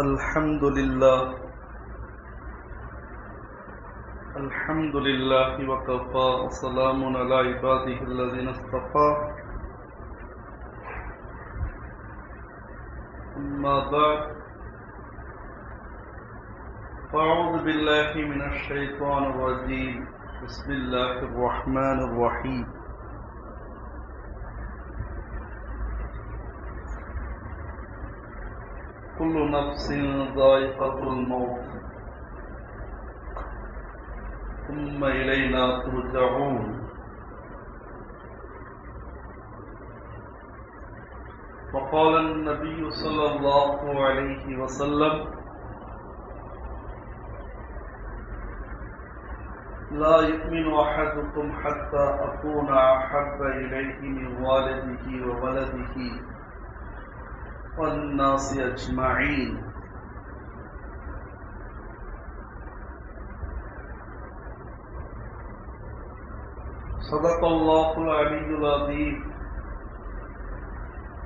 الحمد لله وكفى وسلام على عباده الذين اصطفى أما بعد فأعوذ بالله من الشيطان الرجيم بسم الله الرحمن الرحيم كل نفس ذائقة الموت ثم إلينا ترجعون وقال النبي صلى الله عليه وسلم لا يؤمن أحدكم حتى أكون أحب إليه من والده وولده والناس أجمعين صدق الله العلي العظيم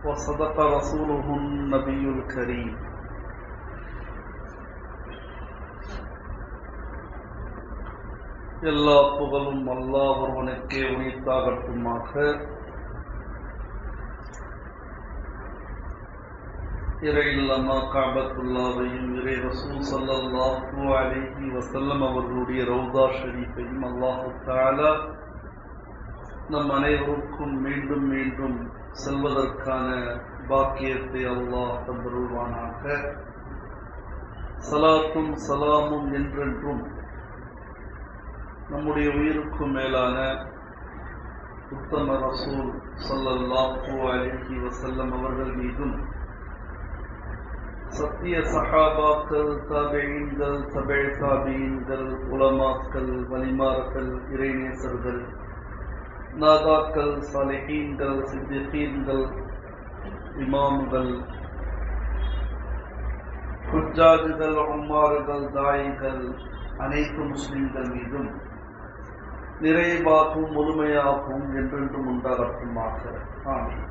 وصدق رسوله النبي الكريم. எல்லா புகழும் அல்லாஹ் ஒருவனுக்கே உரித்தாகட்டுமாக. இறை இல்லமா காபத்துல்லாவையும் இறை ரசூல் ஸல்லல்லாஹு அலைஹி வஸல்லம் அவர்களுடைய ரவுதா ஷரீஃபையும் அல்லாஹ் தஆலா நம் அனைவருக்கும் மீண்டும் மீண்டும் செல்வதற்கான பாக்கியத்தை அல்லாஹ் தந்தருள்வானாக. ஸலாத்தும் ஸலாமும் என்றென்றும் நம்முடைய உயிருக்கும் மேலான உத்தம ரசூல் ஸல்லல்லாஹு அலைஹி வஸல்லம் அவர்கள் மீதும், சத்திய சஹாபாக்கள், தாபிஈன்கள், தபே தாபிஈன்கள், உலமாக்கள், வலிமார்கள், இறைநேசர்கள், நாதாக்கள், சாலிஹீன்கள், சித்திகீன்கள், இமாம்கள், ஹுஜ்ஜாஜுகள், உம்மார்கள், தாயிகள், அனைத்து முஸ்லிம்கள் மீதும் நிறைவாகவும் முழுமையாகவும் என்றென்றும் உண்டாகட்டுமாக. ஆமீன்.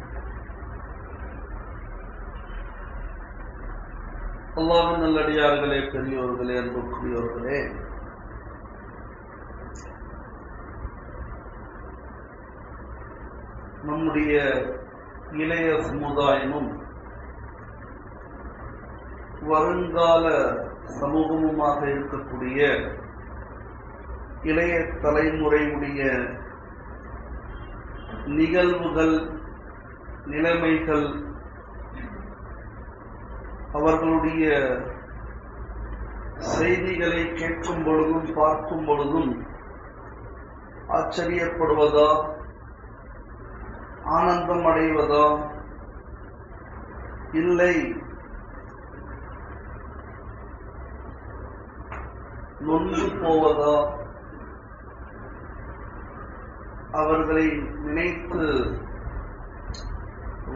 அல்லாஹ்வின் நல்லடியார்களே, பெரியோர்களே, அன்புக்குரியவர்களே, நம்முடைய இளைய சமுதாயமும் வருங்கால சமூகமுமாக இருக்கக்கூடிய இளைய தலைமுறையுடைய நிகழ்வுகள், நிலைமைகள், அவர்களுடைய செய்திகளை கேட்கும் பொழுதும் பார்க்கும் பொழுதும் ஆச்சரியப்படுவதா, ஆனந்தம் அடைவதா, இல்லை நொந்து போவதா, அவர்களை நினைத்து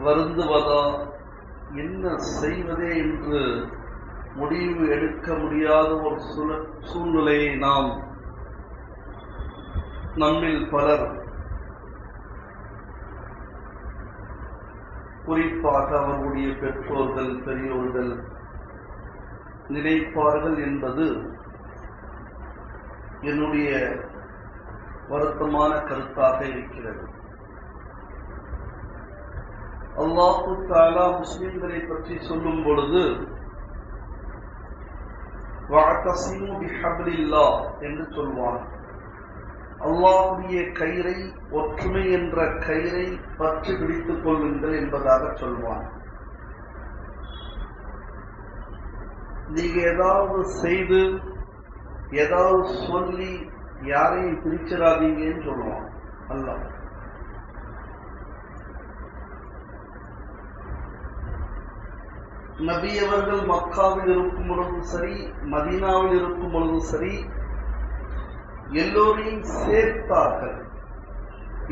வருந்துவதா, என்ன செய்வதே என்று முடிவு எடுக்க முடியாத ஒரு சூழ்நிலையை நாம் நம்மில் பலர், குறிப்பாக அவர்களுடைய பெற்றோர்கள், பெரியோர்கள் நினைப்பார்கள் என்பது என்னுடைய வருத்தமான கருத்தாக இருக்கிறது. அல்லாஹு தஆலா முஸ்லிம்களை பற்றி சொல்லும் பொழுது வஅதஸிமு பிஹப்லில்லாஹ் என்று சொல்வான். அல்லாஹ்வுடைய கயிறை, ஒற்றுமை என்ற கயிறை பற்றி பிடித்துக் கொள்ளுங்கள் என்பதாக சொல்வான். நீங்க ஏதாவது செய்து, ஏதாவது சொல்லி யாரையும் பிரிச்சிடாதீங்கன்னு சொல்லுவான் அல்லாஹ். நபி அவர்கள் மக்காவில் இருக்கும் பொழுதும் சரி, மதீனாவில் இருக்கும் பொழுதும் சரி, எல்லோரையும் சேர்த்தார்கள்,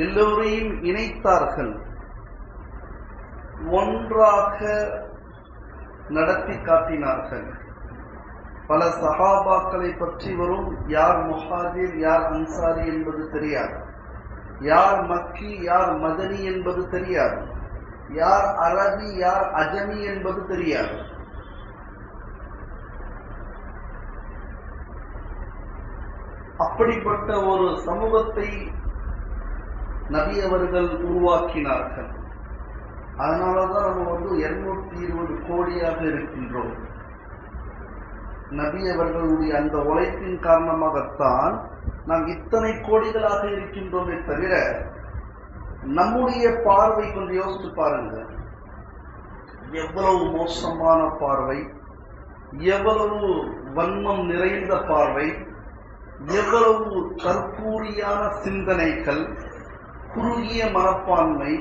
எல்லோரையும் இணைத்தார்கள், ஒன்றாக நடத்தி காட்டினார்கள். பல சஹாபாக்களை பற்றி வரும், யார் முஹாஜிர் யார் அன்சாரி என்பது தெரியாது, யார் மக்கி யார் மதனி என்பது தெரியாது, யார் அரபி யார் அஜமி என்பது தெரியாது. அப்படிப்பட்ட ஒரு சமூகத்தை நபி அவர்கள் உருவாக்கினார்கள். அதனாலதான் நம்ம 220 கோடியாக இருக்கின்றோம். நபி அவர்களுடைய அந்த உழைப்பின் காரணமாகத்தான் நாம் இத்தனை கோடிகளாக இருக்கின்றோமே தவிர, நம்முடைய பார்வை கொஞ்சம் யோசிச்சு பாருங்க, எவ்வளவு மோசமான பார்வை, எவ்வளவு வன்மம் நிறைந்த பார்வை, எவ்வளவு கற்பூரியான சிந்தனைகள், குறுகிய மனப்பான்மை.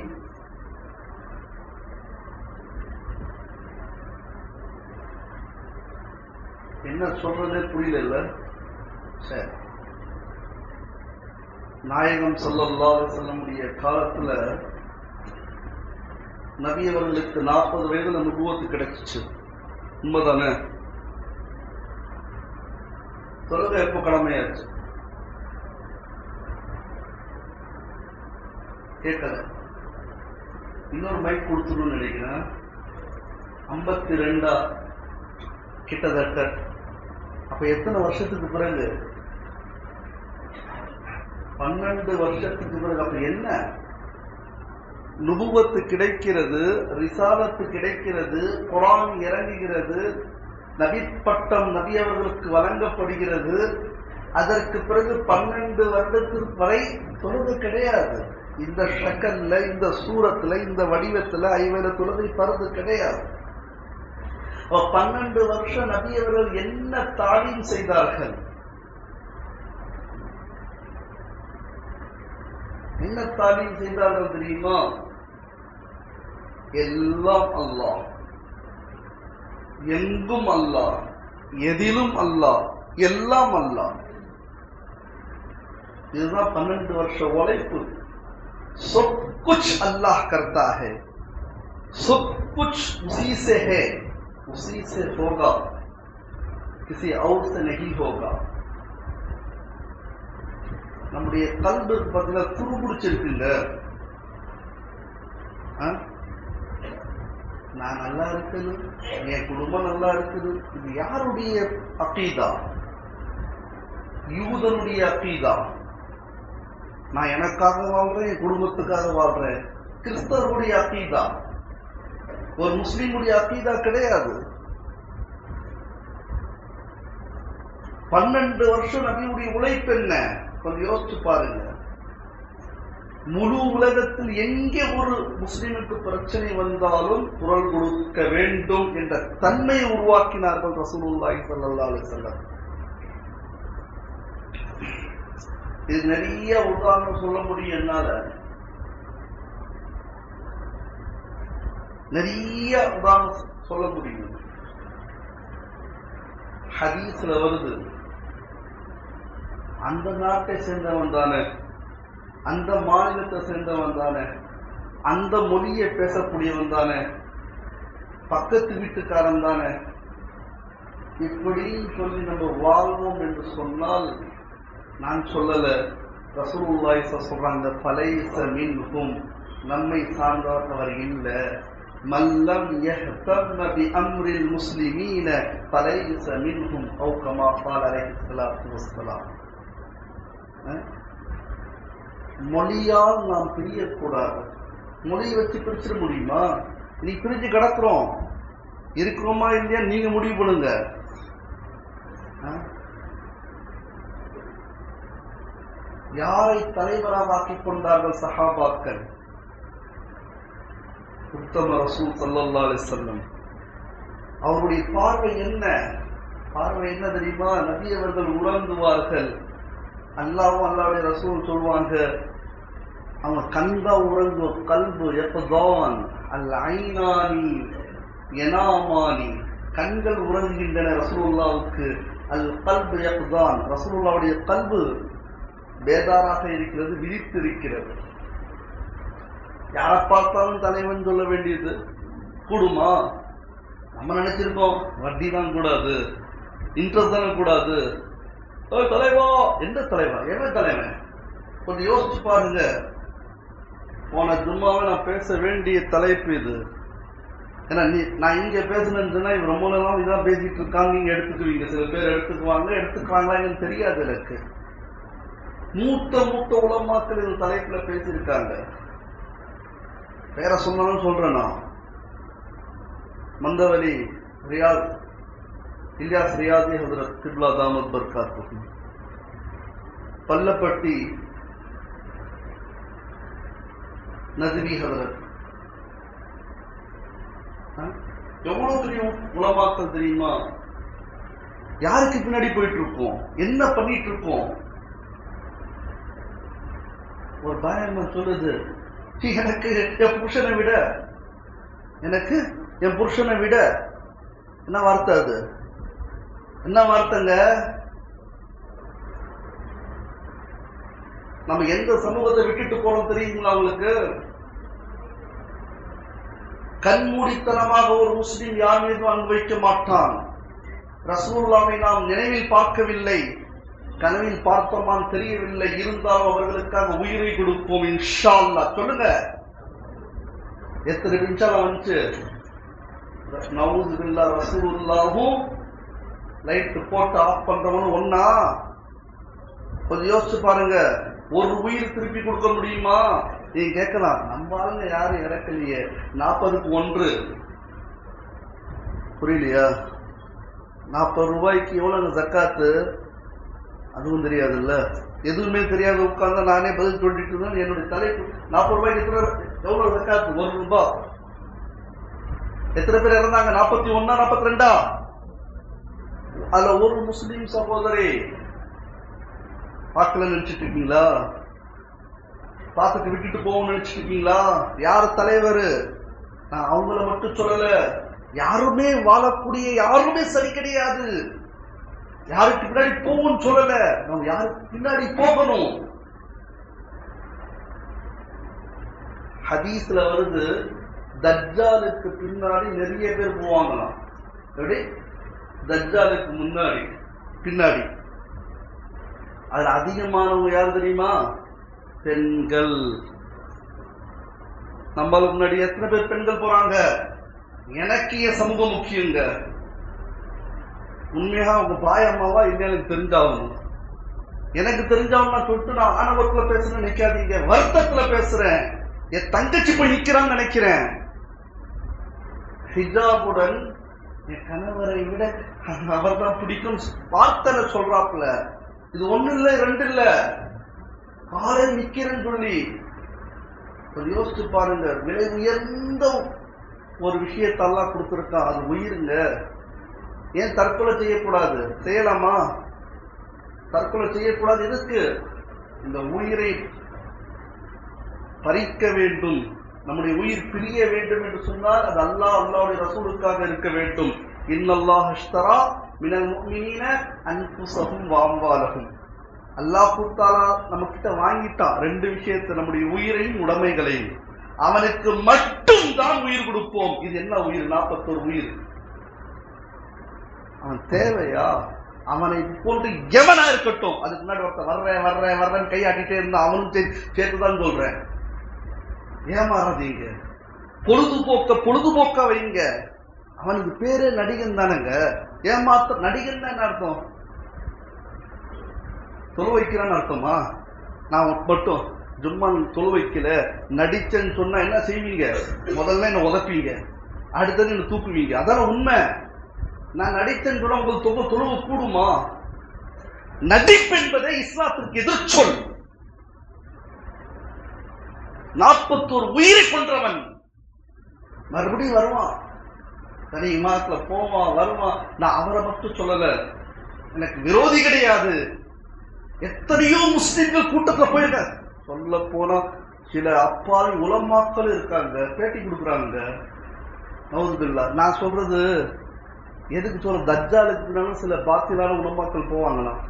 என்ன சொல்றதே புரியல. சரி, நாயகம் ஸல்லல்லாஹு அலைஹி வஸல்லம் காலத்துல நபி அவர்களுக்கு 40 வயதுல நுபுவத்து கிடைச்சிச்சு. உண்மைதானே? தொழுகை எப்போ கடமையாச்சு? கேட்கல. இன்னொரு மைக் கொடுத்துருன்னு நினைக்கிறேன். 52 கிட்டத்தட்ட. அப்ப எத்தனை வருஷத்துக்கு பிறகு? 12 வருஷத்துக்கு பிறகு. அப்ப என்ன? நுபுவத்து கிடைக்கிறது, ரிசாலத்து கிடைக்கிறது, குர்ஆன் இறங்குகிறது, நபி பட்டம் நபி அவர்களுக்கு வழங்கப்படுகிறது. அதற்கு பிறகு 12 வருடத்திற்கு வரை தொழுகை கிடையாது. இந்த ஷக்கல்ல, இந்த சூரத்துல, இந்த வடிவத்துல 5 தொழுகை பருது கிடையாது. 12 வருஷம் நபி அவர்கள் என்ன தாலீம் செய்தார்கள்? என்ன தாலீம் செய்தார்கள் தெரியுமா? எல்லாம் அல்லாஹ், எங்கும் அல்லாஹ், எதிலும் அல்லாஹ், எல்லாம் அல்லாஹ். இதுதான் 12 வருஷ உழைப்பு. सब कुछ अल्लाह करता है, सब कुछ उसी से है, उसी से होगा, किसी और से नहीं होगा. நம்முடைய கல்பு பத்தில துருபிடிச்சிருக்குங்க. நான் நல்லா இருக்குது, என் குடும்பம் நல்லா இருக்குது. இது யாருடைய அகீதா? யூதனுடைய அகீதா. நான் எனக்காக வாழ்றேன், என் குடும்பத்துக்காக வாழ்றேன். கிறிஸ்தவருடைய அகீதா. ஒரு முஸ்லிமுடைய அகீதா கிடையாது. 12 வருஷம் நபியுடைய உழைப்பு என்ன? கொஞ்சம் யோசிச்சு பாருங்க. முழு உலகத்தில் எங்கே ஒரு முஸ்லிமுக்கு பிரச்சனை வந்தாலும் குரல் கொடுக்க வேண்டும் என்ற தன்மையை உருவாக்கினார்கள் ரசூலுல்லாஹி ஸல்லல்லாஹு அலைஹி வஸல்லம். இது நிறைய உதாரணம் சொல்ல முடியும் என்னால. நிறைய உதாரணம் சொல்ல முடியும். ஹதீஸ்ல வருது, அந்த நாட்டை சேர்ந்தவன் தானே, அந்த மாநிலத்தை சேர்ந்தவன் தானே, அந்த மொழியை பேசக்கூடியவன் தானே, பக்கத்து வீட்டுக்காரன் தானே, இப்படின்னு சொல்லி நம்ம வாழ்வோம் என்று சொன்னால், நான் சொல்லல, ரசூலுல்லாஹி சொல்றாங்க, ஃபலைஸ மின்ஹும், நம்மை சார்ந்தவர் இல்லை. மல்லம் யஹ்தம்ம பிஅம்ரில் முஸ்லிமீன ஃபலைஸ மின்ஹும் அவ் கமா ஸால அலைஹி ஸலாத்து வஸ்ஸலாம். மொழியால் நாம் பிரியக்கூடாது. மொழியை வச்சு பிரிச்சிட முடியுமா? நீ பிரிஞ்சு கிடக்குறோம், இருக்கிறோமா இல்லையா நீங்க முடிவு பண்ணுங்க. யாரை தலைவராக ஆக்கிக் கொண்டார்கள் சஹாபாக்கள்? உத்தம ரசூல் ஸல்லல்லாஹு அலைஹி வஸல்லம். அவருடைய பார்வை என்ன? பார்வை என்ன தெரியுமா? நபி அவர்கள் உறங்குவார்கள், அல்லாஹ்வும் அல்லாஹ்வுடைய ரசூல் சொல்வாங்க, அவங்க கண்கா உறங்கு, கல்பு யக்தான், அல் ஐனானி யனாமானி, கண்கள் உறங்குகின்றன ரசூலுல்லாஹ்வுக்கு, அல் கல்பு யக்தான், ரசூலுல்லாஹ்வுடைய கல்பு பேதாராக இருக்கிறது, விழித்திருக்கிறது. யாரை பார்த்தாலும் தலைவன் சொல்ல வேண்டியது கூடுமா? நம்ம நினைச்சிருக்கோம் வட்டி தான் கூடாது, இன்ட்ரெஸ்ட் தானே கூடாது. தலைவா, எந்த தலைவா? என்ன தலைவன்? கொஞ்சம் யோசிச்சு பாருங்க. போன ஜும்மாவை நான் பேச வேண்டிய தலைப்பு இது. ஏன்னா நான் இங்க பேசணும்னு சொன்னா இவங்க ரொம்ப நாள் இதான் பேசிட்டு இருக்காங்க, நீங்க எடுத்துக்குவீங்க. சில பேர் எடுத்துக்குவாங்க, எடுத்துக்குவாங்களா எனக்கு தெரியாது எனக்கு. மூத்த உலமாக்கள் இந்த தலைப்புல பேசியிருக்காங்க. பேர சொன்னாலும் சொல்றேன் நான். மந்தவலி ரியாத் இல்யாஸ் ரியாதி ஹஜ்ரத் கிப்லா தாமத் பர்காத்துஹு, பல்லப்பட்டி நஜ்வி ஹஜ்ரத், எவ்வளவு பெரிய உலமாக்கள் தெரியுமா? யாருக்கு பின்னாடி போயிட்டு இருக்கோம், என்ன பண்ணிட்டு இருக்கோம்? ஒரு பாயம்மா சொல்லுது, எனக்கு என் புருஷனை விட, எனக்கு என் புருஷனை விட. என்ன வார்த்தை அது? என்ன வார்த்தைங்க? நம்ம எந்த சமூகத்தை விட்டுட்டு போறோம் தெரியுங்களா உங்களுக்கு? கண்மூடித்தனமாக ஒரு முஸ்லிம் யார் மீதும் அன்பு வைக்க மாட்டான். ரசூலுல்லாஹை நாம் நினைவில் பார்க்கவில்லை, கனவில் பார்த்தோமான் தெரியவில்லை, இருந்தாலும் அவர்களுக்காக உயிரை கொடுப்போம் இன்ஷா அல்லாஹ். சொல்லுங்க, எத்தனை நிமிஷம் வந்துச்சு? நவுது பில்லா ரசூலுல்லாஹும் லைட் போட்டு ஆஃப் பண்றவனும் ஒன்னா? கொஞ்சம் யோசிச்சு பாருங்க. ஒரு உயிர் திருப்பி கொடுக்க முடியுமா? நீங்க கேட்கலாம், நம்ம ஆளுங்க யாரும் இறக்கலையே, 40க்கு 1. புரியலையா? 40 ரூபாய்க்கு எவ்வளவு ஜக்காத்து? அதுவும் தெரியாதுல்ல. எதுவுமே தெரியாது உட்கார்ந்தா நானே பதில் சொல்லிட்டு இருந்தேன். என்னுடைய தலைப்பு 40 ரூபாய்க்கு எவ்வளவு ஜக்காத்து? 1 ரூபாய். எத்தனை பேர் இறந்தாங்க? 41 42? அதுல ஒரு முஸ்லிம் சகோதரி பார்க்கல நினைச்சிட்டு இருக்கீங்களா? பார்த்துட்டு விட்டுட்டு போகணும்னு நினைச்சிட்டு இருக்கீங்களா? யார் தலைவர்? நான் அவங்கள மட்டும் சொல்லல, யாருமே வாழக்கூடிய யாருமே சரி கிடையாது. யாருக்கு பின்னாடி போகணும்னு சொல்லல, நம்ம யாருக்கு பின்னாடி போகணும். ஹதீஸ்ல வருது, தஜ்ஜாலுக்கு பின்னாடி நிறைய பேர் போவாங்களாம். எப்படி? தஜ்ஜாலுக்கு முன்னாடி பின்னாடி. அதுல அதிகமானவங்க யாரு தெரியுமா? பெண்கள். நம்மளுக்கு முன்னாடி எத்தனை பேர் பெண்கள் போறாங்க? எனக்கு என் சமூகம் முக்கியங்க. உண்மையாக அவங்க பாயம்மாவா இல்லை எனக்கு தெரிஞ்சாகணும். எனக்கு தெரிஞ்சாகணும் சொல்லிட்டு நான் ஆணவத்துல பேசுறேன்னு நினைக்காதீங்க, வருத்தத்துல பேசுறேன். என் தங்கச்சி போய் நிக்கிறான்னு நினைக்கிறேன். ஹிஜாபுடன் என் கணவரை விட அவர் தான் பிடிக்கும் வார்த்தை சொல்றாப்புல. இது 1 இல்லை 2 இல்ல, காலையில் நிக்கிறேன்னு சொல்லி யோசிச்சு பாருங்க. விலை உயர்ந்த ஒரு விஷயத்தெல்லாம் கொடுத்துருக்கான், அது உயிருங்க. ஏன் தற்கொலை செய்யக்கூடாது? செய்யலாமா? தற்கொலை செய்யக்கூடாது. எதுக்கு? இந்த உயிரை பறிக்க வேண்டும், நம்முடைய உயிர் பிரிய வேண்டும் என்று சொன்னால் அது அல்லாஹ்வுடைய ரசூலுக்காக இருக்க வேண்டும். இன்னல்லாஹ் அஷ்தரா மினல் முஃமினீன அன்ஃபுஸஹும் வ அம்வாலஹும். அல்லாஹ் தஆலா நம்ம கிட்ட வாங்கிட்டான் 2 விஷயத்தை, நம்முடைய உயிரையும் உடைமைகளையும். அவனுக்கு மட்டும் தான் உயிர் கொடுப்போம். இது என்ன உயிர்? 41 உயிர். அவன் தேவையா? அவனை போன்று எவனா இருக்கட்டும், அதுக்கு முன்னாடி ஒருத்தர் வர்றேன் கையாட்டிட்டே இருந்தா அவனும் சேர்த்துதான் சொல்றேன். ஏமாறாதீங்க, பொழுதுபோக்கா வைங்க. அவனுக்கு பேரு நடிகன் தானங்க. ஏமாத்த நடிகன் தான் என்ன அர்த்தம்? தொழு வைக்கிறான்னு அர்த்தமா? நான் மட்டும் ஜும்மா தொழு வைக்கல நடிச்சேன்னு சொன்னா என்ன செய்வீங்க? முதல்ல என்ன உதப்பீங்க, அடுத்தது என்ன தூக்குவீங்க. அதான உண்மை. நான் நடித்தேன்னு சொன்னா உங்களுக்கு தொழுவு கூடுமா? நடிப்பு என்பதை இஸ்லாத்திற்கு எதிர்ச்சொல். 41 உயிரை கொன்றவன் மறுபடியும் வருவான், தனி இமாத்துல போவான் வருவான். நான் அவரை மட்டும் சொல்லல, எனக்கு விரோதி கிடையாது. எத்தனையோ முஸ்லிம்கள் கூட்டத்துல போயிருக்க. சொல்ல போனா சில அப்பாவி உலமாக்கள் இருக்காங்க, பேட்டி கொடுக்குறாங்க. நவுதுபில்லா. நான் சொல்றது எதுக்கு சொல்ற? தஜ்ஜாலுக்கு சில பாத்திலான உலமாக்கள் போவாங்களாம்.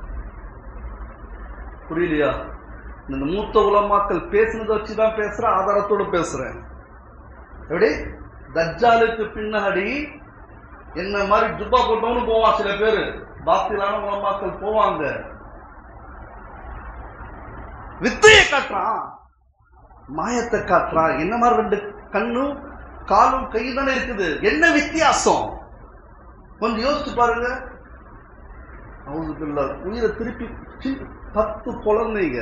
புரியலையா? இந்த மூத்த உலமாக்கள் பேசுனதை வச்சுதான் பேசுறேன், ஆதாரத்தோட பேசுறேன். எப்படி? தஜ்ஜாலுக்கு பின்னாடி என்ன மாதிரி ஜுப்பா போட்டவனு போவான். சில பேரு பாத்திலான உலமாக்கள் போவாங்க. வித்தையை காட்டுறான், மாயத்தை காட்டுறான். என்ன மாதிரி 2 கண்ணும் காலும் கையும் தானே இருக்குது. என்ன வித்தியாசம்? கொஞ்சம் யோசிச்சு பாருங்க. உயிரை திருப்பி 10 குழந்தைங்க.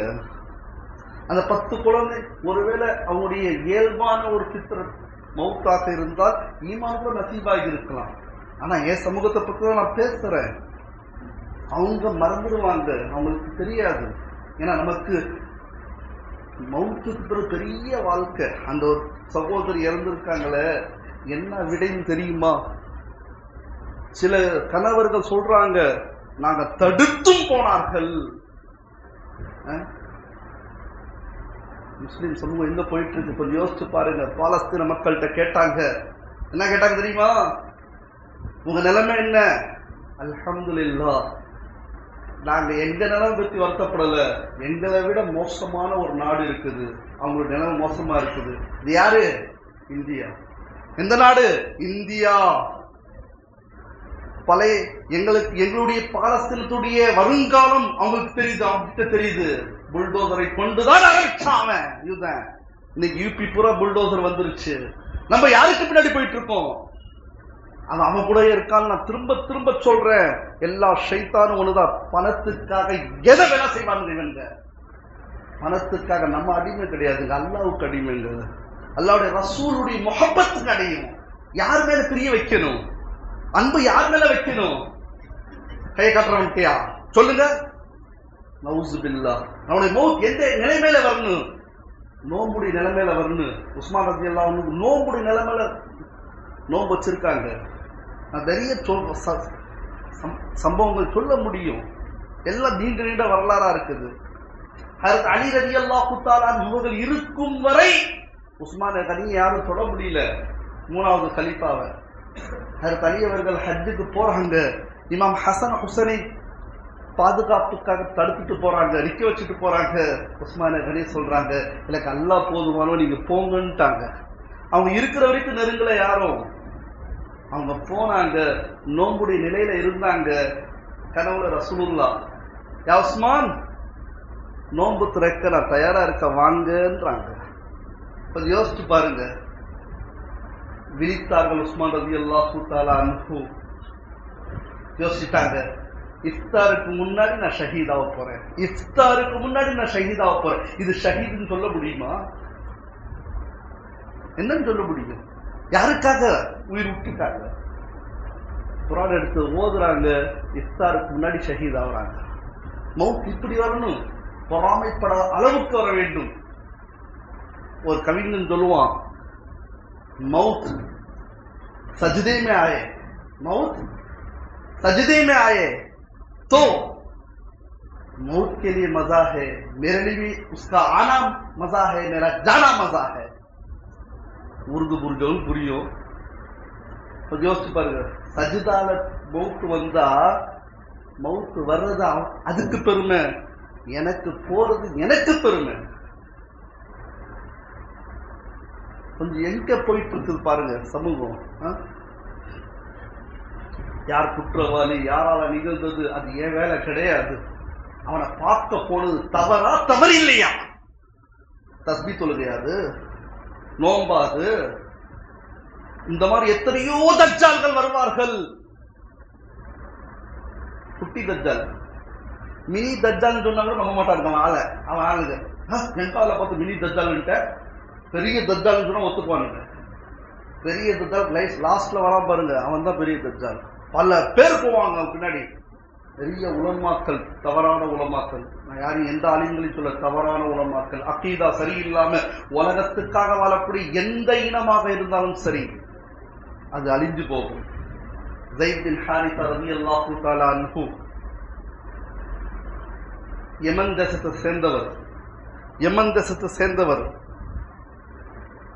அந்த 10 குழந்தை ஒருவேளை அவங்களுடைய இயல்பான ஒரு பித்ரத் மௌத்தாக இருந்தால் ஈமான் கூட நசீபாகி இருக்கலாம். ஆனா என் சமூகத்தை பத்தி தான் நான் பேசுறேன். அவங்க மறந்துடுவாங்க, அவங்களுக்கு தெரியாது. ஏன்னா நமக்கு மௌத்துக்கு பிறகு பெரிய வாழ்க்கை. அந்த ஒரு சகோதரி இறந்திருக்காங்களே, என்ன விடைன்னு தெரியுமா? சில கணவர்கள் சொல்றாங்க, நாங்க தடுத்தும் போனார்கள். முஸ்லிம் சமூகம் எங்க போயிட்டு இருக்கு கொஞ்சம் யோசிச்சு பாருங்க. பாலஸ்தீன மக்கள்கிட்ட கேட்டாங்க, என்ன கேட்டாங்க தெரியுமா? உங்க நிலைமை என்ன? அல்ஹம்துலில்லாஹ், நாங்க எங்க நிலைமை பத்தி வருத்தப்படல. எங்களை விட மோசமான ஒரு நாடு இருக்குது, அவங்களோட நிலைமை மோசமா இருக்குது. இது யாரு? இந்தியா. எந்த நாடு? இந்தியா. பழைய எங்களுடைய பாலஸ்தீனத்துடைய வருங்காலம் அவங்களுக்கு தெரியுது, அவங்ககிட்ட தெரியுது. புல்டோசரை கொண்டுதான் அழைச்சாம இதுதான். இன்னைக்கு யூபி பூரா புல்டோசர் வந்துருச்சு. நம்ம யாருக்கு பின்னாடி போயிட்டு இருக்கோம்? அவன் கூட இருக்கான்னு நான் திரும்ப திரும்ப சொல்றேன். எல்லா ஷைத்தானும் ஒண்ணுதான், பணத்துக்காக எதை வேணா செய்வாங்க இவங்க. பணத்துக்காக நம்ம அடிமை கிடையாதுங்க, அல்லாவுக்கு அடிமைங்க. அல்லாவுடைய ரசூலுடைய முஹப்பத்துக்கு அடையும். யார் மேல பிரிய வைக்கணும்? அன்பு யார் மேல வைக்கணும்? கையை காட்டுறவன்கிட்டயா சொல்லுங்க. நவுசுபில்லா, நம்முடைய மௌத் எந்த நிலைமையில வரணும்? நோம்புடைய நிலைமையில வரணும். உஸ்மான் ரலியல்லாஹு அன்ஹு நோம்புடைய நிலைமையில நோம்பு வச்சிருக்காங்க. நான் நிறைய சம்பவங்கள் சொல்ல முடியும். எல்லாம் நீண்ட நீண்ட வரலாறா இருக்குது. ஹஜ்ரத் அலி ரலியல்லாஹு தஆலா அன்ஹு இருக்கும் வரை உஸ்மான் கனியை யாரும் தொட முடியல. 3வது கலீஃபாவை ஹஜ்ரத் அலி அவர்கள் ஹஜ்ஜுக்கு போறாங்க. இமாம் ஹசன் ஹுசைனை பாதுகாப்புக்காக தடுத்துட்டு போறாங்க, நிக்க வச்சுட்டு போறாங்க. உஸ்மான் கனி சொல்றாங்க, எனக்கு அல்லாஹ் போதுமானோ, நீங்க போங்கன்ட்டாங்க. அவங்க இருக்கிற வரைக்கும் நெருங்கல யாரும். அவங்க போனாங்க, நோம்புடைய நிலையில இருந்தாங்க. கனவுல ரசூலுல்லாஹ், யா உஸ்மான், நோம்பு திறக்க நான் தயாரா இருக்க, வாங்கன்றாங்க. கொஞ்சம் யோசிச்சு பாருங்க. விழித்தார்கள் உஸ்மான் ரலியல்லாஹு தஆலா அன்ஹு. யோசிச்சுட்டாங்க, இஃப்தாருக்கு முன்னாடி நான் ஷஹீதாக போறேன், இஃப்தாருக்கு முன்னாடி நான் ஷஹீதாக போறேன். இது ஷஹீதுன்னு சொல்ல முடியுமா? என்னன்னு சொல்ல முடியும்? யாருக்காக உயிர் விட்டுட்டாங்க. குர்ஆன் எடுத்து ஓதுறாங்க, இஃப்தாருக்கு முன்னாடி ஷஹீத் ஆகுறாங்க. மௌத் இப்படி வரணும், பொறாமைப்பட அளவுக்கு வர வேண்டும். ஒரு கவிஞன் சொல்லுவான், मौत सजदे में आए, मौत सजदे में आए तो मौत के लिए मजा है, मेरे लिए भी उसका आना मजा है, मेरा जाना मजा है. உருது புரிஞ்சவங்க புரியும். யோசிச்சு பாருங்க, சஜிதால மௌத்து வந்தா, மௌத்து வர்றது அதுக்கு பெருமை, எனக்கு போறது எனக்கு பெருமை. கொஞ்சம் எங்க போயிட்டு இருக்குது பாருங்க சமூகம். யார் குற்றவாளி, யாரால நிகழ்ந்தது, அது ஏன் வேலை கிடையாது. அவனை பார்க்க போனது தவறா, தவறு இல்லையா? தஸ்பீ தொழுகையாது, நோம்பாது. இந்த மாதிரி எத்தனையோ தஜ்ஜால்கள் வருவார்கள். குட்டி தஜ்ஜால், மினி தஜ்ஜால் சொன்னா கூட நம்ப மாட்டாங்க அவன் ஆளுங்க. என் கால பார்த்து மினி தஜ்ஜால்கிட்ட பெரிய தஜ்ஜால் சொன்னா ஒத்துக்குவானுங்க. பெரிய தஜ்ஜால் லாஸ்ட்ல வரா பாருங்க, அவன் தான் பெரிய தஜ்ஜால். பல பேர் போவாங்க பின்னாடி. பெரிய உலமாக்கள், தவறான உலமாக்கள். நான் யாரையும் எந்த ஆலிம்களையும் சொல்ல, தவறான உலமாக்கள். அக்கீதா சரியில்லாம உலகத்துக்காக வாழக்கூடிய எந்த இனமாக இருந்தாலும் சரி, அது அழிஞ்சு போகும். ஸைத் பின் ஹாரிஸா ரலியல்லாஹு தஆலா அன்ஹு யமன் தேசத்தை சேர்ந்தவர். யமன் தேசத்தை சேர்ந்தவர்.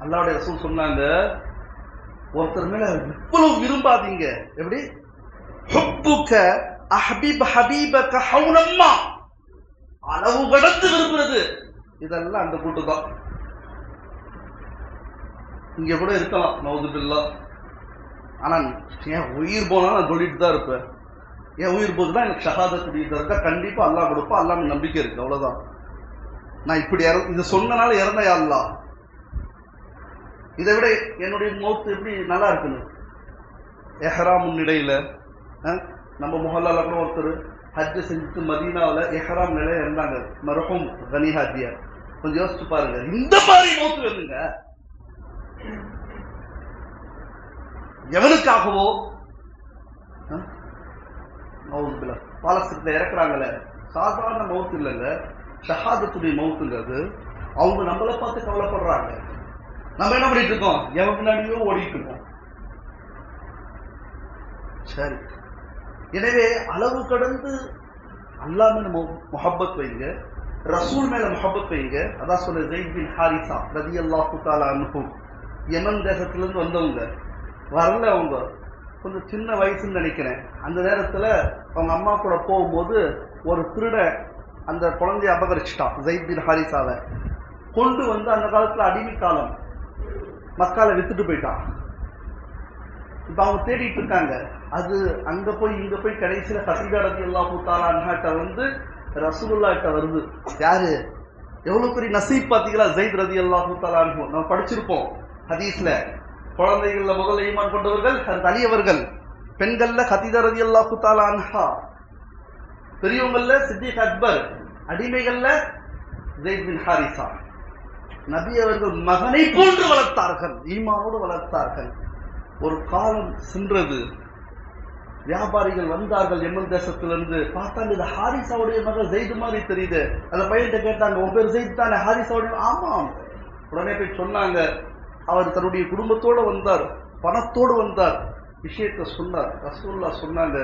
அல்லாஹ்வுடைய ரசூல் சொன்னாங்க, ஒருத்தர் மேல இவ்வளவு விரும்பாதீங்க. எப்படி? ஹுப்புக அஹ்பிப் ஹபீபக ஹவுனம்மா, அளவு கடந்து விரும்புறது. இதெல்லாம் அந்த கூட்டு தான். இங்க கூட இருக்கலாம் நவுதுபில்லாஹ். ஆனா என் உயிர் போனா நான் சொல்லிட்டு தான் இருப்பேன். என் உயிர் போதுதான் எனக்கு ஷஹாதத்துடைய இருக்கா, கண்டிப்பா அல்லாஹ் கொடுப்பா, அல்லாஹ் நம்பிக்கை இருக்கு, அவ்வளவுதான். நான் இப்படி இது சொன்னனால இறந்த அல்லாஹ். இதை விட என்னுடைய மௌத்து எப்படி நல்லா இருக்குன்னு. எஹ்ராம் முன்னிடையில நம்ம முஹல்லால கூட ஒருத்தர் ஹஜ் செஞ்சுட்டு மதீனாவில் எஹ்ராம் நிலையம் இருந்தாங்க மர்ஹூம் கனி ஹாஜியார். கொஞ்சம் யோசிச்சு பாருங்க, இந்த மாதிரி மௌத்து வருங்க. எவனுக்காகவோ பாலஸ்தீனத்துல இறக்குறாங்கல்ல, சாதாரண மௌத்து இல்லைங்க, ஷஹாதத்துடைய மௌத்துங்க அது. அவங்க நம்மளை பார்த்து கவலைப்படுறாங்க, நம்ம என்ன பண்ணிட்டு இருக்கோம், எவன் பின்னாடியோ ஓடிட்டு இருக்கோம். சரி, எனவே அளவு கடந்து அல்லாஹ் மேல முஹப்பத் வைங்க, ரசூல் மேல முஹப்பத் வைங்க. அதான் சொல்ல ஸைத் பின் ஹாரிஸா ரலியல்லாஹு தஆலா அன்ஹு யமன் தேசத்திலிருந்து வந்தவங்க. வரல, அவங்க கொஞ்சம் சின்ன வயசுன்னு நினைக்கிறேன். அந்த நேரத்தில் அவங்க அம்மா கூட போகும்போது ஒரு திருடன் அந்த குழந்தைய அபகரிச்சிட்டான். ஸைத் பின் ஹாரிஸாவை கொண்டு வந்து அந்த காலத்தில் அடிமை காலம், மக்களை வித்துட்டு போயிட்டான். இப்போ அவங்க தேடிட்டு இருக்காங்க. அது அங்க போய் இங்க போய் கடைசியில் கதீஜா ரலியல்லாஹு தஆலா அன்ஹாட்ட வந்து ரசூலுல்லாஹ்ட்ட வருது. யாரு, எவ்வளவு பெரிய நசீப் பார்த்தீங்களா, ஸைத் ரலியல்லாஹு தஆலா அன்ஹு. நம்ம படிச்சிருப்போம் ஹதீஸ்ல, குழந்தைகள்ல முதல்ல ஈமான் கொண்டவர்கள் அலி அவர்கள், பெண்கள்ல கதீஜா ரலியல்லாஹு தஆலா அன்ஹா, பெரியவங்கள்ல சித்திக் அக்பர், அடிமைகள்ல ஸைத் பின் ஹாரிஸா. நபி அவர்கள் மகனை போன்று வளர்த்தார்கள், ஈமானோடு வளர்த்தார்கள். ஒரு காலம் சென்றது, வியாபாரிகள் வந்தார்கள் யமன் தேசத்திலிருந்து. பார்த்தாங்க இது ஹாரிசாவுடைய மகன் ஸைத் மாதிரி தெரியுது. அந்த பையன்கிட்ட கேட்டாங்க, உன் பேர் ஸைத் தானே, ஹாரிசாவுடைய? ஆமாம். உடனே போய் சொன்னாங்க, அவர் தன்னுடைய குடும்பத்தோடு வந்தார், பணத்தோடு வந்தார். விஷயத்த சொன்னார். ரசூலுல்லாஹ் சொன்னாங்க,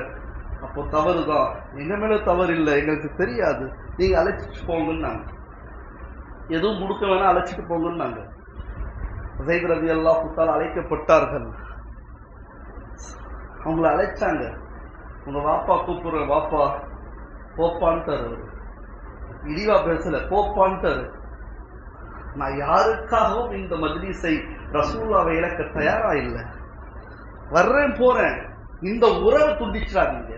அப்போ தவறுதான், எங்க மேல தவறு இல்லை, எங்களுக்கு தெரியாது, நீங்க அழைச்சிட்டு போங்கன்னாங்க. எதுவும் கொடுக்க வேணா, அழைச்சிட்டு போங்கன்னாங்க. ஸைத் ரலியல்லாஹு தஆலா அழைக்கப்பட்டார்கள். அவங்கள அழைச்சாங்க. உங்க வாப்பா கூப்பிடுற, வாப்பா போப்பான்ட்டாரு. இழிவா பேசல, போப்பான்ட்டாரு. நான் யாருக்காகவும் இந்த மஜ்லிஸை ரசூலுல்லாஹ்வை இழக்க தயாரா இல்லை, வர்றேன் போறேன், இந்த உறவை துண்டிச்சிடாதீங்க,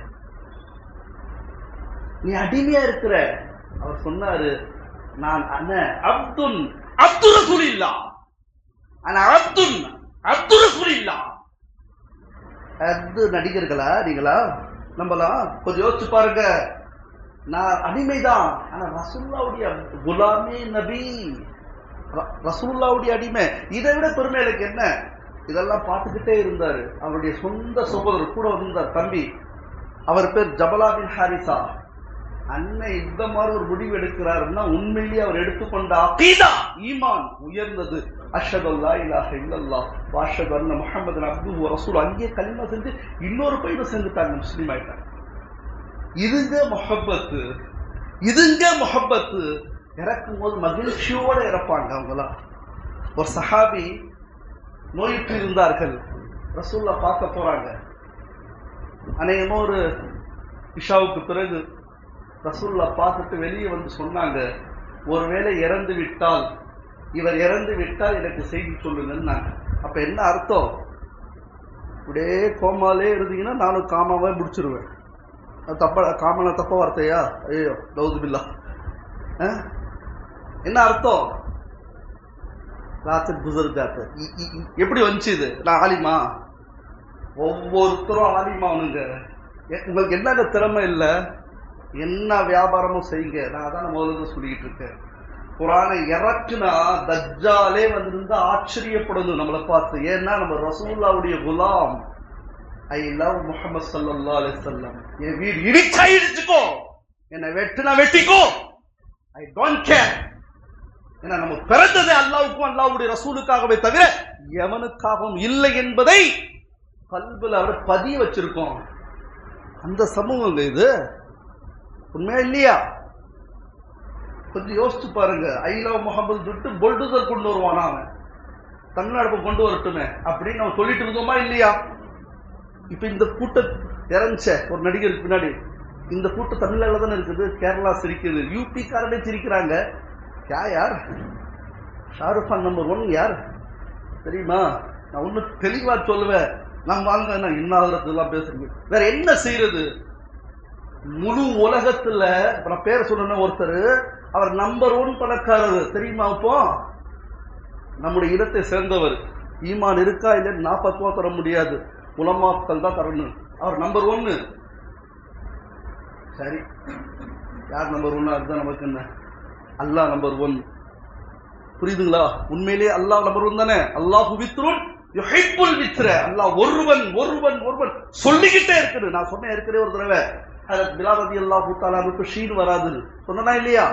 நீ அடிமையா இருக்கிற. அவர் சொன்னாரு, நான் அப்துல் ரசூலில்லாஹ், அப்துல் ரசூலில்லாஹ். அது நடிகர்களா நீங்களா, நம்மளாம் கொஞ்சம் யோசிச்சு பாருங்க. நான் அடிமைதான், ஆனா ரசூலுல்லாஹ்வுடைய குலாமே நபி, ரசூலுல்லாஹ்வுடைய அடிமை. இதை விட பெருமை எனக்கு என்ன? இதெல்லாம் பார்த்துக்கிட்டே இருந்தாரு. அவருடைய சொந்த சகோதரர் கூட வந்தார், தம்பி. அவர் பேர் ஜபலா பின் ஹாரிஸா. அண்ணன் இந்த மாதிரி ஒரு முடிவு எடுக்கிறாருன்னா உண்மையிலேயே அவர் எடுத்துக்கொண்ட அகீதா, ஈமான் உயர்ந்தது. அஷ்ஹது அல்லா இலாஹ இல்லல்லாஹ் வ அஷ்ஹது அன்ன முஹம்மதன் அப்துஹு வ ரசூலுஹு. அங்கே கலிமா செஞ்சு இன்னொரு பையனை சேர்ந்துட்டாங்க, முஸ்லீம் ஆயிட்டாங்க. இதுங்க முஹப்பத்து, இதுங்க முஹப்பத்து. இறக்கும் போது மகிழ்ச்சியோட இறப்பாங்க அவங்களாம். ஒரு சஹாபி நோயுற்று இருந்தார்கள், ரசூலுல்லாஹ் பார்க்க போறாங்க. அநேகமா ஒரு இஷாவுக்கு பிறகு ரசூலுல்லாஹ் பார்த்துட்டு வெளியே வந்து சொன்னாங்க, ஒருவேளை இறந்து விட்டால், இவர் இறந்து விட்டால் எனக்கு செய்தி சொல்லுங்கன்னாங்க. அப்ப என்ன அர்த்தம்? இப்படியே கோமாலே இருந்தீங்கன்னா நானும் காமாவே முடிச்சிருவேன். தப்ப காமனா தப்ப வார்த்தையா? ஐயோ தௌதுபில்லா. என்ன அர்த்தம்? ராத்திரி குசர்ஜாத்து. எப்படி வந்துச்சு இது? நான் ஆலிமா? ஒவ்வொருத்தரும் ஆலிமானுங்க. உங்களுக்கு என்னங்க திறமை இல்லை, என்ன வியாபாரமும் செய்யுங்க. நான் அதான் முதல்ல சொல்லிக்கிட்டு இருக்கேன். குர்ஆனை இறக்குனா தஜ்ஜாலே வந்திருந்தா ஆச்சரியப்படணும் நம்மளை பார்த்து. ஏன்னா நம்ம ரசூலுல்லாஹ்வுடைய குலாம். ஐ லவ் முஹம்மது ஸல்லல்லாஹு அலைஹி வஸல்லம். என் வீடு இடிச்சா இடிச்சுக்கோ, என்னை வெட்டுனா வெட்டிக்கோ, ஐ டோன்ட் கேர். ஏன்னா நம்ம பிறந்ததே அல்லாஹ்வுக்கும் அல்லாஹ்வுடைய ரசூலுக்காகவே தவிர எவனுக்காகவும் இல்லை என்பதை கல்புல அவர் பதிய வச்சிருக்கோம். அந்த சமூகம் இது உண்மையா இல்லையா? கொஞ்சம் யோசிச்சு பாருங்க. ஐ லவ் முஹம்மது சொல்லிட்டு புல்டோசர் கொண்டு வருவானா அவன், தமிழ்நாடு கொண்டு வரட்டுமே அப்படின்னு நம்ம சொல்லிட்டு இருந்தோமா இல்லையா? இப்ப இந்த கூட்டம் இறஞ்ச ஒரு நடிகருக்கு பின்னாடி இந்த கூட்டம் தமிழ்நாடுல தானே இருக்குது. கேரளா சிரிக்குது, யூபி காரனே சிரிக்கிறாங்க. யார்? ஷாருக் கான் நம்பர் 1 யார் தெரியுமா? நான் ஒண்ணு தெளிவா சொல்லுவேன். நான் வாங்க இன்னாதெல்லாம் பேசுறீங்க, வேற என்ன செய்யறது? முழு உலகத்துல நான் பேர் சொன்ன ஒருத்தர், அவர் நம்பர் 1 பணக்காரர் தெரியுமா? இப்போ நம்முடைய இடத்தை சேர்ந்தவர். ஈமான் இருக்கா இல்லைன்னு 40 ரூபா தர முடியாது, உலமாக்கள் தான் தரணும். அவர் நம்பர் 1. சரி, யார் நம்பர் 1? அதுதான் நமக்கு என்ன, அல்லாஹ் நம்பர் 1. புரியுதுங்களா? உண்மையிலேயே அல்லாஹ் நம்பர் 1 தானே. அல்லாஹு வித்ருன் யுஹிப்புல் வித்ர. அல்லாஹ் ஒருவன் ஒருவன் ஒருவன் சொல்லிக்கிட்டே இருக்குது. நான் சொன்னேன் ஏற்கனவே ஒரு தடவை, ஹஜ்ரத் பிலால் ரலியல்லாஹு தஆலாவுக்கு ஷீன் வராது சொன்னா இல்லையா?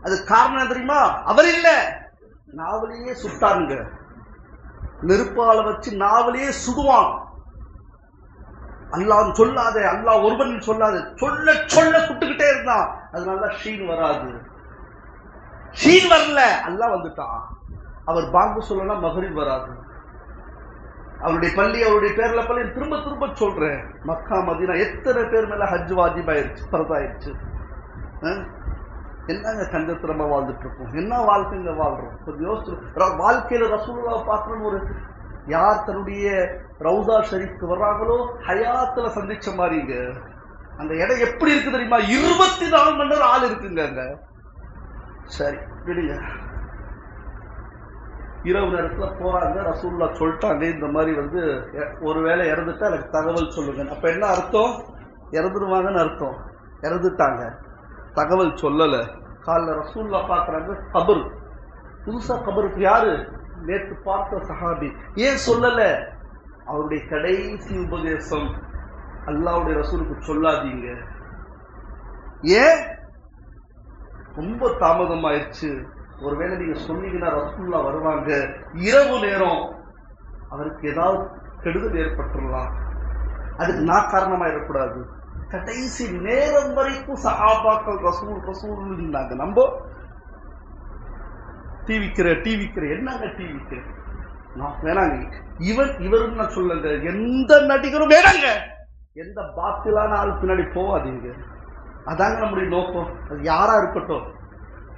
அது காரணம் தெரியுமா? அவர் இல்ல, நாவலையே சுட்டானுங்க. நெருப்பால வச்சு நாவலையே சுடுவான். அல்லாஹ் சொல்லாத, அல்லாஹ் ஒருவன் சொல்லாத, சொல்ல சொல்ல சுட்டுக்கிட்டே இருந்தான். அதனால ஷீன் வராது. ஷீன் வரல, அல்லாஹ் வந்துட்டான். அவர் பாங்கு சொல்லலாம், மகரிப் வராது. அவருடைய பள்ளி, அவருடைய பேர்ல பள்ளி திரும்ப திரும்ப சொல்றேன். மக்கா மதீனா எத்தனை பேர் மேல ஹஜ் வாஜிப் ஆயிருச்சு, பரத் ஆயிருச்சு. என்னங்க கஞ்சத்திரமா வாழ்ந்துட்டு இருக்கோம்? என்ன வாழ்க்கைங்க வாழ்றோம்? கொஞ்சம் யோசிச்சு. வாழ்க்கையில ரசூலுல்லாஹ் பார்க்கணும். ஒரு யார் தன்னுடைய ரவுதா ஷரீஃப்க்கு வர்றாங்களோ ஹயாத்துல சந்திச்ச மாதிரிங்க. அந்த இடம் எப்படி இருக்கு தெரியுமா? 24 மணி நேரம் ஆள் இருக்குங்க அங்க. சரி விடுங்க. இரவு நேரத்துல போறாங்க, ரசூலுல்லாஹ் சொல்லிட்டாங்க இந்த மாதிரி ஒருவேளை இறந்துட்டா எனக்கு தகவல் சொல்லுங்க. அப்ப என்ன அர்த்தம்? இறந்துருவாங்கன்னு அர்த்தம். இறந்துட்டாங்க, தகவல் சொல்லல. காலைல ரசூலுல்லாஹ் பார்க்கறாங்க, கபர், புதுசா கபருக்கு. யாரு? நேற்று பார்த்த சஹாபி. ஏன் சொல்லல? அவருடைய கடைசி உபதேசம், அல்லாஹ்வுடைய ரசூலுக்கு சொல்லாதீங்க. ஏன்? ரொம்ப தாமதமாயிருச்சு. ஒருவேளை நீங்க சொன்னீங்கன்னா ரசூலுல்லாஹ் வருவாங்க, இரவு நேரம் அவருக்கு ஏதாவது கெடுதல் ஏற்பட்டுடலாம், அதுக்கு நான் காரணமாயிடக்கூடாது. கடைசி நேரம் வரைக்கும் சஹாபாக்கள் ரசூல் ரசூல் இருந்தாங்க. நம்ம டிவிக்கிற என்னங்க டிவிக்கிற வேணாங்க. இவரும் நான் சொல்லுங்க, எந்த நடிகரும் வேணாங்க, எந்த பாத்திலான ஆள் பின்னாடி போவாதீங்க. அதாங்க நம்முடைய நோக்கம். அது யாரா இருக்கட்டும்.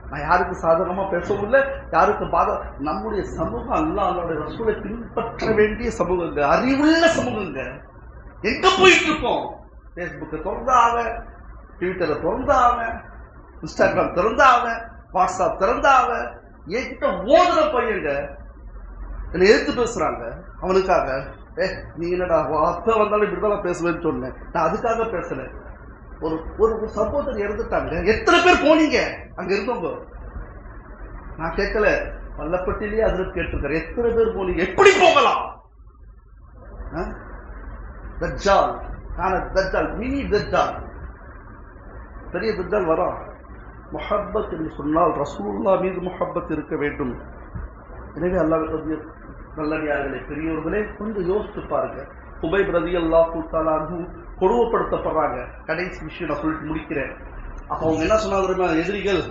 நான் யாருக்கு சாதகமா பேசவும் இல்லை, யாருக்கு நம்முடைய சமூகம் அல்லாஹ்வுடைய ரசூலை பின்பற்ற வேண்டிய சமூகங்க, அறிவுள்ள சமூகங்க. எங்க போயிட்டு இருக்கோம்? பேஸ்புக்கை திறந்தாவ, ட்விட்டரை திறந்தாவ, இன்ஸ்டாகிராம் திறந்தாவ, வாட்ஸ்அப் திறந்தாவ. என்கிட்ட ஓதுற பையங்க என்னை எதிர்த்து பேசுறாங்க. அவனுக்காக நீ என்னடா அப்ப வந்தாலும் இப்படிதான் பேசுவேன்னு சொன்னேன். நான் அதுக்காக பேசல. ஒரு ஒரு சகோதரர் இறந்துட்டாங்க. எத்தனை பேர் போனீங்க அங்க இருந்தவங்க? நான் கேட்கல, பள்ளப்பட்டிலேயே அதுல கேட்டிருக்காரு. எத்தனை பேர் போனீங்க? எப்படி போகலாம்? தஜ்ஜால், தஜ்ஜால், மினி தஜ்ஜால், பெரிய தஜ்ஜால் வரும். முஹப்பத் என்று சொன்னால் ரசூலுல்லாஹ் மீது முஹப்பத் இருக்க வேண்டும். எனவே அல்லாஹ்வுடைய நல்லடியார்களே, பெரியவர்களே, கொஞ்சம் யோசித்து பாருங்க. குபைப் ரலியல்லாஹு தஆலா அன்ஹு கொடுமைப்படுத்தப்படுறாங்க. கடைசி விஷயம் நான் சொல்லிட்டு முடிக்கிறேன். அப்ப அவங்க என்ன சொன்னாங்க? எதிரிகள்,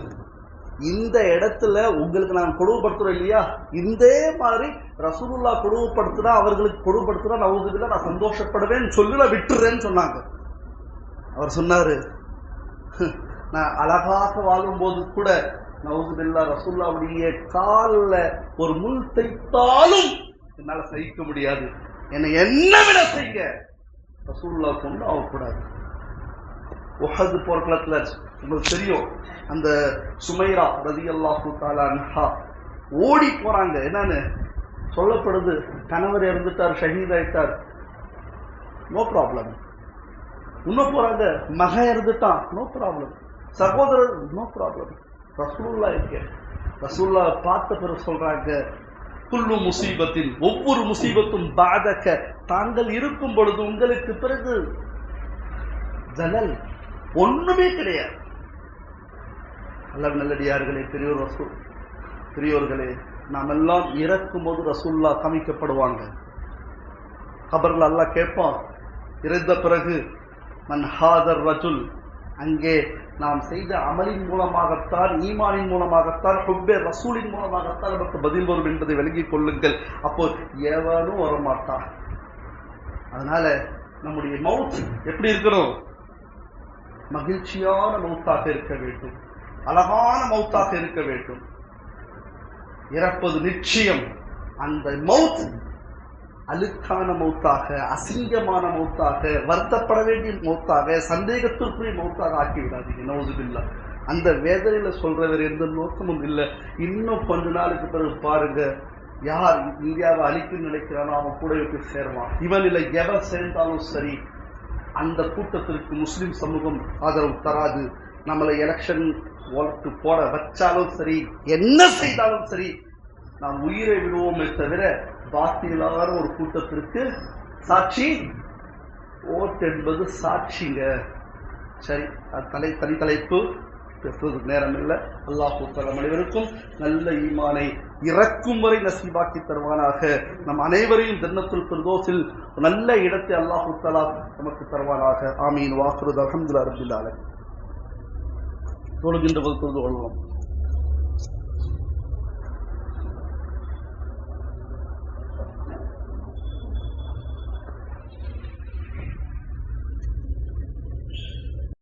இந்த இடத்துல உங்களுக்கு நான் கொடுமைப்படுத்துறோம் இல்லையா, இதே மாதிரி ரசூலுல்லாஹ் கொடுமைப்படுத்தினா, அவர்களுக்கு கொடுமைப்படுத்தினா நவுதுபில்லாஹ் நான் சந்தோஷப்படுவேன்னு சொல்லி நான் விட்டுறேன்னு சொன்னாங்க. அவர் சொன்னாரு, நான் அழகாக வாழும்போது கூட நவுதுபில்லாஹ் ரசூலுல்லாஹ்வுடைய கால்ல ஒரு முள் தைத்தாலும் என்னால சகிக்க முடியாது. என்னை என்ன விட செய்ய ரசூலுல்லாஹ் கொண்டு ஆகக்கூடாது. உஹது போர்க்களத்துல உங்களுக்கு தெரியும், அந்த சுமைரா ரலியல்லாஹு தஆலா அன்ஹா ஓடி போறாங்க. என்னன்னு சொல்லப்படுது, கணவர் இறந்துட்டார், ஷஹீத் ஆயிட்டார், நோ ப்ராப்ளம். இன்னும் போறாங்க, மகன் இறந்துட்டான், நோ ப்ராப்ளம். சகோதரர், நோ ப்ராப்ளம். ரசூலுல்லாஹ் இருக்க, ரசூலுல்லாஹ் பார்த்த பிறகு சொல்றாங்க, குல்லு முசீபத்தின், ஒவ்வொரு முசீபத்தும் பாதக, தாங்கள் இருக்கும் பொழுது உங்களுக்கு பிறகு ஜலல் ஒண்ணுமே கிடையாது. அல்லாஹ் நல்லடியார்களே, பெரியோர்களே, நாம் எல்லாம் இறக்கும் போது ரசூலுல்லாஹ் காமிக்கப்படுவாங்க. கபர்ல அல்லாஹ் கேட்பான், இறந்த பிறகு மன் ஹாதர் ரஜுல், அங்கே நாம் செய்த அமலின் மூலமாகத்தான், ஈமானின் மூலமாகத்தான், ஹுப்பே ரசூலின் மூலமாகத்தான் நமக்கு பதில் வரும் என்பதை விளங்கிக் கொள்ளுங்கள். அப்போ எவனும் வரமாட்டான். அதனால நம்முடைய மவுத் எப்படி இருக்கணும்? மகிழ்ச்சியான மவுத்தாக இருக்க வேண்டும், அழகான மவுத்தாக இருக்க வேண்டும். இறப்பது நிச்சயம். அந்த மவுத் அழுக்கான மௌத்தாக, அசிங்கமான மௌத்தாக, வருத்தப்பட வேண்டிய மௌத்தாக, சந்தேகத்திற்குரிய மௌத்தாக ஆக்கி விடாதீங்க. நவுதுபில்லாஹ். அந்த வேதனையில சொல்றவர் எந்த நோக்கமும் இல்லை. இன்னும் கொஞ்ச நாளுக்கு பிறகு பாருங்க, யார் இந்தியாவை அழிக்கும் நினைக்கிறானோ அவன் கூட போய் சேருவான். இவன் இல்லை, எவன் சேர்ந்தாலும் சரி, அந்த கூட்டத்திற்கு முஸ்லிம் சமூகம் ஆதரவு தராது. நம்மளை எலெக்ஷன் போட வச்சாலும் சரி, என்ன செய்தாலும் சரி, நாம் உயிரை விடுவோமே தவிர பாத்தியிலான ஒரு கூட்டத்திற்கு சாட்சி ஓட்டு என்பது சாட்சிங்க. சரி, அது தனி தலைப்பு, பேசுவதற்கு நேரம் இல்லை. அல்லாஹ் தஆலா அனைவருக்கும் நல்ல ஈமானை இறக்கும் வரை நசீபாக்கி தருவானாக. நம் அனைவரையும் ஜன்னத்துல் ஃபிர்தௌஸில் நல்ல இடத்தை அல்லாஹ் தஆலா நமக்கு தருவானாக. ஆமீன். வாஹிரு அல்ஹம்துலில்லாஹி ரப்பில் ஆலமீன். தொழுகின்ற போது தொழுது கொள்வோம்.